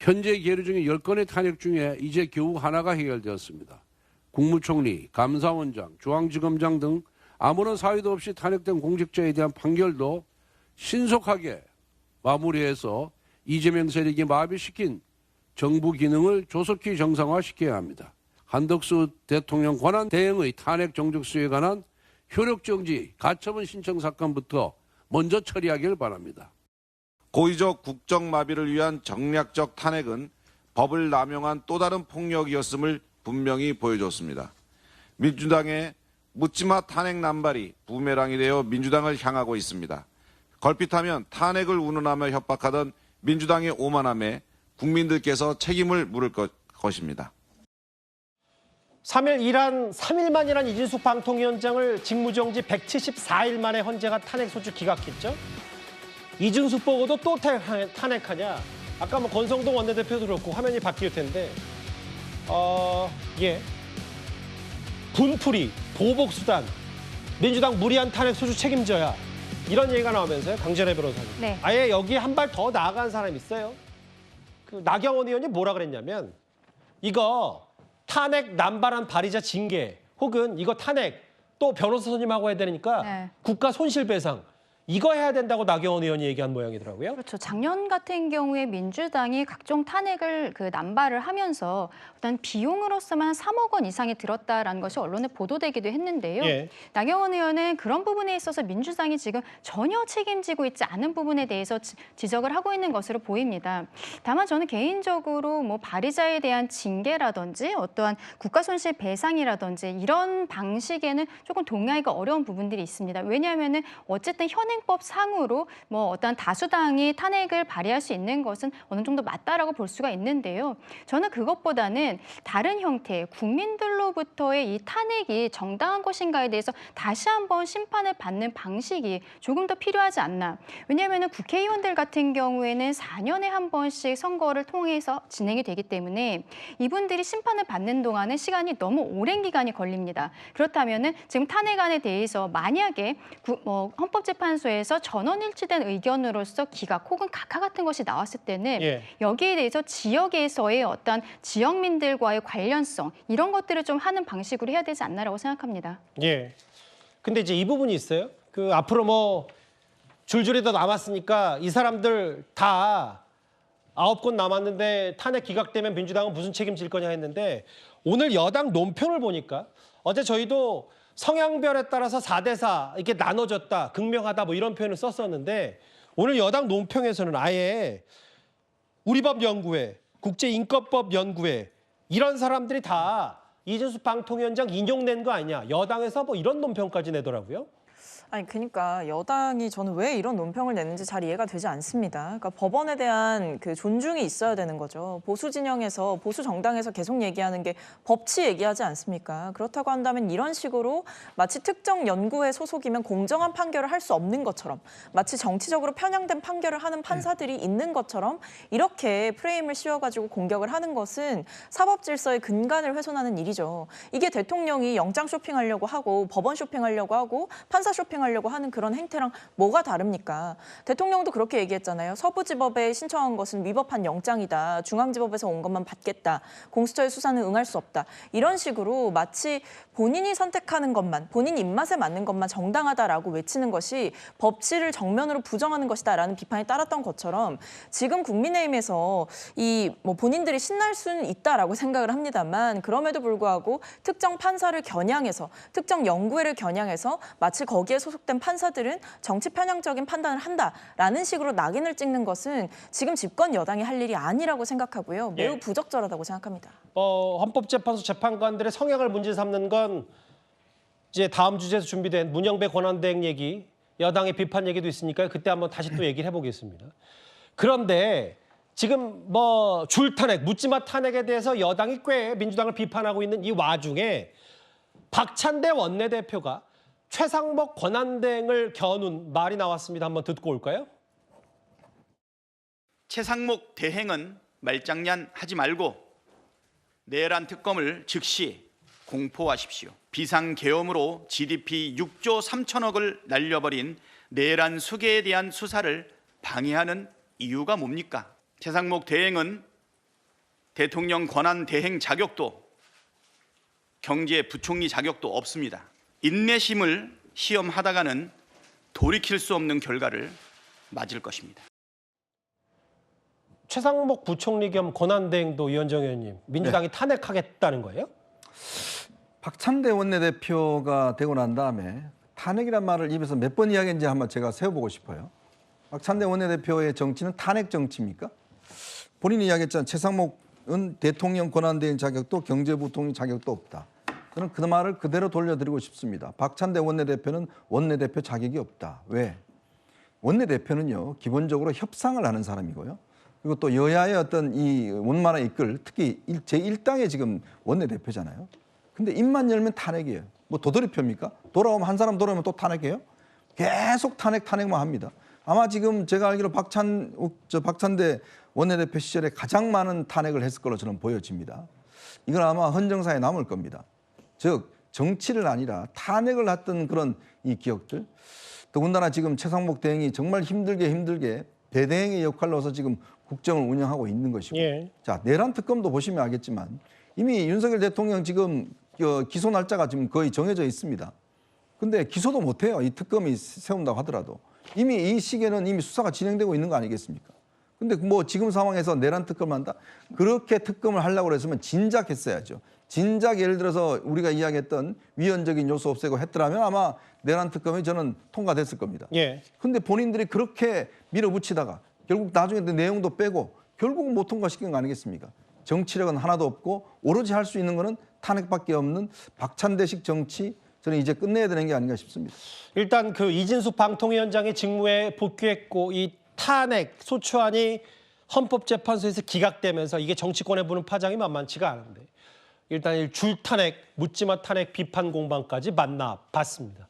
현재 계류 중인 10건의 탄핵 중에 이제 겨우 하나가 해결되었습니다. 국무총리, 감사원장, 중앙지검장 등 아무런 사유도 없이 탄핵된 공직자에 대한 판결도 신속하게 마무리해서 이재명 세력이 마비시킨 정부 기능을 조속히 정상화시켜야 합니다. 한덕수 대통령 권한 대행의 탄핵 정적 수에 관한 효력정지, 가처분 신청 사건부터 먼저 처리하길 바랍니다. 고의적 국정마비를 위한 정략적 탄핵은 법을 남용한 또 다른 폭력이었음을 분명히 보여줬습니다. 민주당의 묻지마 탄핵 남발이 부메랑이 되어 민주당을 향하고 있습니다. 걸핏하면 탄핵을 운운하며 협박하던 민주당의 오만함에 국민들께서 책임을 물을 것입니다. 3일 일한 3일만이란 이진숙 방통위원장을 직무정지 174일 만에 헌재가 탄핵 소추 기각했죠. 이준숙 보고도 또 탄핵하냐. 아까 뭐 권성동 원내대표도 그렇고 화면이 바뀔 텐데 분풀이, 보복수단, 민주당 무리한 탄핵 소추 책임져야 이런 얘기가 나오면서요. 강제래 변호사님. 네. 아예 여기 한 발 더 나아간 사람이 있어요. 그 나경원 의원이 뭐라 그랬냐면 이거 탄핵 남발한 발의자 징계 혹은 이거 탄핵 또 변호사 선임하고 해야 되니까 네. 국가 손실배상 이거 해야 된다고 나경원 의원이 얘기한 모양이더라고요. 그렇죠. 작년 같은 경우에 민주당이 각종 탄핵을 남발을 하면서 어떤 비용으로서만 3억 원 이상이 들었다라는 것이 언론에 보도되기도 했는데요. 예. 나경원 의원은 그런 부분에 있어서 민주당이 지금 전혀 책임지고 있지 않은 부분에 대해서 지적을 하고 있는 것으로 보입니다. 다만 저는 개인적으로 뭐 발의자에 대한 징계라든지 어떠한 국가손실배상이라든지 이런 방식에는 조금 동의하기가 어려운 부분들이 있습니다. 왜냐하면은 어쨌든 현행법 상으로 뭐 어떤 다수당이 탄핵을 발의할 수 있는 것은 어느 정도 맞다라고 볼 수가 있는데요. 저는 그것보다는 다른 형태, 국민들로부터의 이 탄핵이 정당한 것인가에 대해서 다시 한번 심판을 받는 방식이 조금 더 필요하지 않나. 왜냐하면 국회의원들 같은 경우에는 4년에 한 번씩 선거를 통해서 진행이 되기 때문에 이분들이 심판을 받는 동안은 시간이 너무 오랜 기간이 걸립니다. 그렇다면 지금 탄핵안에 대해서 만약에 헌법재판소에서 전원일치된 의견으로서 기각 혹은 각하 같은 것이 나왔을 때는 여기에 대해서 지역에서의 어떤 지역민들과의 관련성 이런 것들을 좀 하는 방식으로 해야 되지 않나라고 생각합니다. 예. 근데 이제 이 부분이 있어요. 그 앞으로 뭐 줄줄이 더 남았으니까 이 사람들 다 9건 남았는데 탄핵 기각되면 민주당은 무슨 책임질 거냐 했는데 오늘 여당 논평을 보니까 어제 저희도 성향별에 따라서 4대4 이렇게 나눠졌다, 극명하다 뭐 이런 표현을 썼었는데 오늘 여당 논평에서는 아예 우리법연구회, 국제인권법연구회 이런 사람들이 다 이준숙 방통위원장 인용낸 거 아니냐. 여당에서 뭐 이런 논평까지 내더라고요. 아니 그러니까 여당이 저는 왜 이런 논평을 냈는지 잘 이해가 되지 않습니다. 그러니까 법원에 대한 그 존중이 있어야 되는 거죠. 보수 진영에서 보수 정당에서 계속 얘기하는 게 법치 얘기하지 않습니까? 그렇다고 한다면 이런 식으로 마치 특정 연구회 소속이면 공정한 판결을 할 수 없는 것처럼 마치 정치적으로 편향된 판결을 하는 판사들이 있는 것처럼 이렇게 프레임을 씌워가지고 공격을 하는 것은 사법 질서의 근간을 훼손하는 일이죠. 이게 대통령이 영장 쇼핑하려고 하고 법원 쇼핑하려고 하고 판사 쇼핑 하려고 하는 그런 행태랑 뭐가 다릅니까? 대통령도 그렇게 얘기했잖아요. 서부지법에 신청한 것은 위법한 영장이다. 중앙지법에서 온 것만 받겠다. 공수처의 수사는 응할 수 없다. 이런 식으로 마치 본인이 선택하는 것만, 본인 입맛에 맞는 것만 정당하다라고 외치는 것이 법치를 정면으로 부정하는 것이다라는 비판이 따랐던 것처럼 지금 국민의힘에서 이 뭐 본인들이 신날 수는 있다라고 생각을 합니다만 그럼에도 불구하고 특정 판사를 겨냥해서 특정 연구회를 겨냥해서 마치 거기에 소속된 판사들은 정치 편향적인 판단을 한다라는 식으로 낙인을 찍는 것은 지금 집권 여당이 할 일이 아니라고 생각하고요. 매우 부적절하다고 생각합니다. 헌법재판소 재판관들의 성향을 문제 삼는 건 이제 다음 주제에서 준비된 문영배 권한대행 얘기, 여당의 비판 얘기도 있으니까요. 그때 한번 다시 또 얘기를 해보겠습니다. 그런데 지금 뭐 줄탄핵, 묻지마 탄핵에 대해서 여당이 꽤 민주당을 비판하고 있는 이 와중에 박찬대 원내대표가 최상목 권한대행을 겨눈 말이 나왔습니다. 한번 듣고 올까요? 최상목 대행은 말장난하지 말고 내란 특검을 즉시 공포하십시오. 비상계엄으로 GDP 6조 3천억을 날려버린 내란 수계에 대한 수사를 방해하는 이유가 뭡니까? 최상목 대행은 대통령 권한 대행 자격도 경제부총리 자격도 없습니다. 인내심을 시험하다가는 돌이킬 수 없는 결과를 맞을 것입니다. 최상목 부총리 겸 권한대행도 위원정 의원님, 민주당이 탄핵하겠다는 거예요? 박찬대 원내대표가 되고 난 다음에 탄핵이란 말을 입에서 몇 번 이야기했는지 한번 제가 세워보고 싶어요. 박찬대 원내대표의 정치는 탄핵 정치입니까? 본인이 이야기했잖아요. 최상목은 대통령 권한대행 자격도 경제부총리 자격도 없다. 저는 그 말을 그대로 돌려드리고 싶습니다. 박찬대 원내대표는 원내대표 자격이 없다. 왜? 원내대표는요, 기본적으로 협상을 하는 사람이고요. 그리고 또 여야의 어떤 이 원만한 이끌, 특히 제1당의 지금 원내대표잖아요. 근데 입만 열면 탄핵이에요. 뭐 도돌이표입니까? 돌아오면 한 사람 돌아오면 또 탄핵해요? 계속 탄핵만 합니다. 아마 지금 제가 알기로 박찬대 원내대표 시절에 가장 많은 탄핵을 했을 걸로 저는 보여집니다. 이건 아마 헌정사에 남을 겁니다. 즉 정치를 아니라 탄핵을 했던 그런 이 기억들. 더군다나 지금 최상목 대행이 정말 힘들게 대대행의 역할로서 지금 국정을 운영하고 있는 것이고. 예. 자, 내란 특검도 보시면 알겠지만 이미 윤석열 대통령 지금 기소 날짜가 지금 거의 정해져 있습니다. 근데 기소도 못해요. 이 특검이 세운다고 하더라도. 이미 이 시기에는 이미 수사가 진행되고 있는 거 아니겠습니까? 근데 뭐 지금 상황에서 내란 특검을 한다? 그렇게 특검을 하려고 그랬으면 진작 했어야죠. 진작 예를 들어서 우리가 이야기했던 위헌적인 요소 없애고 했더라면 아마 내란 특검이 저는 통과됐을 겁니다. 예. 근데 본인들이 그렇게 밀어붙이다가 결국 나중에 내용도 빼고 결국은 못 통과시킨 거 아니겠습니까? 정치력은 하나도 없고 오로지 할 수 있는 거는 탄핵밖에 없는 박찬대식 정치, 저는 이제 끝내야 되는 게 아닌가 싶습니다. 일단 그 이진수 방통위원장의 직무에 복귀했고 이 탄핵 소추안이 헌법재판소에서 기각되면서 이게 정치권에 부는 파장이 만만치가 않은데 일단 줄탄핵, 묻지마 탄핵 비판 공방까지 만나봤습니다.